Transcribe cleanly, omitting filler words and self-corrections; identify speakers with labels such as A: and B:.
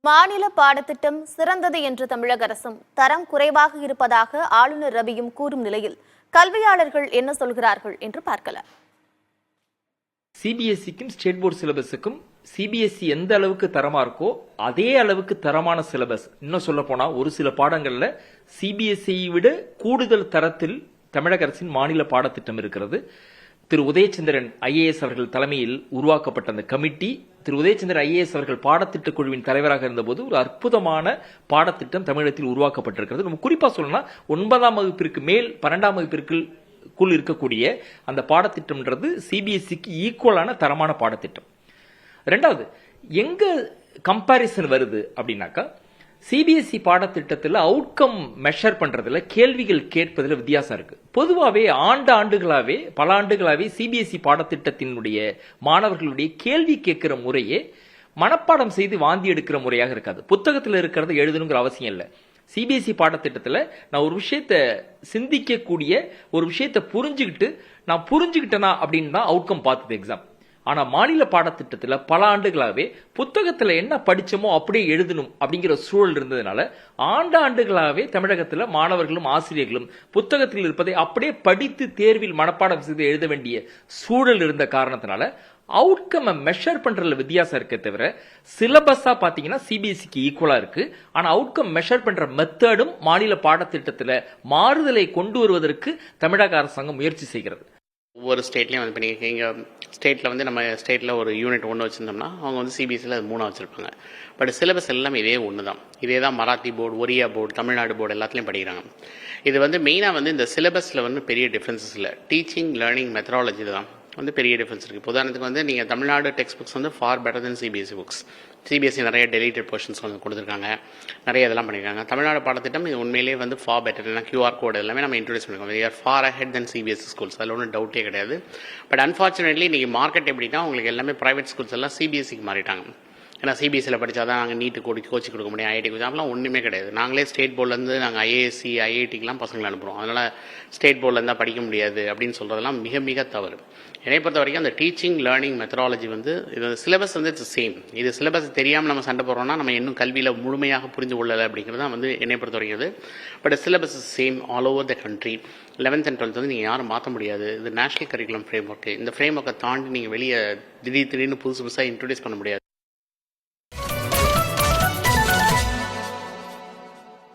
A: மாநில பாடத்திட்டம் சிறந்தது என்று தமிழக அரசும் தரம் குறைவாக இருப்பதாக ஆளுநர் ரவியும் கூறும் நிலையில் கல்வியாளர்கள் என்ன சொல்கிறார்கள் என்று பார்க்கலாம்.
B: சிபிஎஸ்சிக்கும் ஸ்டேட் போர்டு சிலபஸுக்கும் சிபிஎஸ்சி எந்த அளவுக்கு தரமா இருக்கோ அதே அளவுக்கு தரமான சிலபஸ். இன்னும் சொல்ல போனா ஒரு சில பாடங்கள்ல சிபிஎஸ்சியை விட கூடுதல் தரத்தில் தமிழக அரசின் மாநில பாடத்திட்டம் இருக்கிறது. திரு உதயச்சந்திரன் ஐஏஎஸ் அவர்கள் தலைமையில் உருவாக்கப்பட்ட அந்த கமிட்டி, திரு உதயச்சந்திரன் ஐஏஎஸ் அவர்கள் பாடத்திட்ட குழுவின் தலைவராக இருந்தபோது ஒரு அற்புதமான பாடத்திட்டம் தமிழகத்தில் உருவாக்கப்பட்டிருக்கிறது. நம்ம குறிப்பா சொல்லணும்னா 9ஆம் வகுப்பிற்கு மேல் 12ஆம் வகுப்பிற்குள் இருக்கக்கூடிய அந்த பாடத்திட்டம்ன்றது சிபிஎஸ்சிக்கு ஈக்குவலான தரமான பாடத்திட்டம். ரெண்டாவது, எங்க கம்பாரிசன் வருது அப்படின்னாக்கா, சிபிஎஸ்சி பாடத்திட்டத்தில் அவுட்கம் மெஷர் பண்றதுல, கேள்விகள் கேட்பதில் வித்தியாசம் இருக்கு. பொதுவாகவே பல ஆண்டுகளாவே சிபிஎஸ்சி பாடத்திட்டத்தினுடைய மாணவர்களுடைய கேள்வி கேட்கிற முறையே மனப்பாடம் செய்து வாந்தி எடுக்கிற முறையாக இருக்காது. புத்தகத்தில் இருக்கிறத எழுதணுங்கிற அவசியம் இல்லை. சிபிஎஸ்சி பாடத்திட்டத்தில் நான் ஒரு விஷயத்தை சிந்திக்கக்கூடிய, ஒரு விஷயத்தை நான் புரிஞ்சுக்கிட்டேனா அப்படின்னு தான் அவுட்கம் பார்த்தது எக்ஸாம். ஆனா மாநில பாடத்திட்டத்தில் பல ஆண்டுகளாவே புத்தகத்துல என்ன படிச்சோமோ அப்படியே எழுதணும் அப்படிங்கிற சூழல் இருந்ததுனால ஆண்டுகளாவே தமிழகத்தில் மாணவர்களும் ஆசிரியர்களும் புத்தகத்தில் இருப்பதை அப்படியே படித்து தேர்வில் மனப்பாடம் செய்து எழுத வேண்டிய சூழல் இருந்த காரணத்தினால அவுட்கம் மெஷர் பண்றதுல வித்தியாசம் இருக்க தவிர சிலபஸா பாத்தீங்கன்னா சிபிஎஸ்சிக்கு ஈக்குவலா இருக்கு. ஆனா அவுட்கம் மெஷர் பண்ற மெத்தடும் மாநில பாடத்திட்டத்தில் மாறுதலை கொண்டு வருவதற்கு தமிழக அரசாங்கம் முயற்சி செய்கிறது.
C: ஒவ்வொரு ஸ்டேட்லையும் வந்து இப்போ எங்கள் ஸ்டேட்டில் வந்து நம்ம ஸ்டேட்டில் ஒரு யூனிட் 1 வச்சுருந்தோம்னா அவங்க வந்து சிபிஎஸ்சியில் அது 3 வச்சுருப்பாங்க. பட் சிலபஸ் எல்லாமே இதே தான் Marathi board, Oriya board, Tamil Nadu board எல்லாத்துலேயும் படிக்கிறாங்க. இது வந்து மெயினாக வந்து இந்த சிலபஸில் வந்து பெரிய டிஃப்ரென்சஸ் இல்லை. டீச்சிங் லேர்னிங் மெத்தடாலஜி தான் வந்து பெரிய டிஃப்ரென்ஸ் இருக்குது. உதாரணத்துக்கு வந்து நீங்கள் தமிழ்நாடு டெக்ஸ்ட் புக்ஸ் வந்து ஃபார் பெட்டர் தென் சிபிஎஸ்சி புக்ஸ். சிபிஎஸ்சி நிறைய டெலிட்டட் போர்ஷன்ஸ் வந்து கொடுத்துருக்காங்க, நிறைய இதெல்லாம் பண்ணியிருக்காங்க. தமிழ்நாடு பாடத்திட்டம் இது உண்மையிலேயே வந்து ஃபார் பெட்டர், ஏன்னா கியூஆர் கோடு எல்லாமே நம்ம இன்ட்ரடியூஸ் பண்ணிருக்கோம். We are far ahead than CBSE schools, அதில் ஒன்றும் டவுட்டே கிடையாது. பட் அன்ஃபார்ச்சுனேட்லி இன்றைக்கி மார்க்கெட் எப்படின்னா உங்களுக்கு எல்லாமே ப்ரைவேட் ஸ்கூல்ஸ் எல்லாம் சிபிஎஸ்சிக்கு மாறிட்டாங்க. ஏன்னா சிபிஎஸ்சியில் படித்தா தான் நாங்கள் நீட்டு கோச்சிங் கொடுக்க முடியும், ஐஐடி கோச்சிங் அப்படிலாம் ஒன்றுமே கிடையாது. நாங்களே ஸ்டேட் போர்ட்லேருந்து நாங்கள் ஐஏஎஸ்சி ஐஐடிக்கெலாம் பசங்களை அனுப்புகிறோம். அதனால் ஸ்டேட் போர்டில் இருந்தால் படிக்க முடியாது அப்படின்னு சொல்கிறதெல்லாம் மிக மிக தவறு. என்னை பொறுத்த வரைக்கும் அந்த டீச்சிங் லேர்னிங் மெத்தடாலஜி வந்து இது சிலபஸ் வந்து இட்ஸ் சேம். இது சிலபஸ் தெரியாமல் நம்ம சண்டை போடுறோம்னா நம்ம இன்னும் கல்வியில் முழுமையாக புரிந்து கொள்ளலை அப்படிங்கிறது தான் வந்து என்னை பொறுத்த வரைக்கும் இது. But syllabus is same all over the country. 11th and 12th வந்து நீங்கள் யாரும் மாற்ற முடியாது. இது நேஷனல் கரிக்குலம் ஃப்ரேம் ஒர்க்கு. இந்த ஃப்ரேம் ஒர்க்கை தாண்டி நீங்கள் வெளியே திடீர்னு புதுசாக இன்ட்ரடியூஸ் பண்ண முடியாது.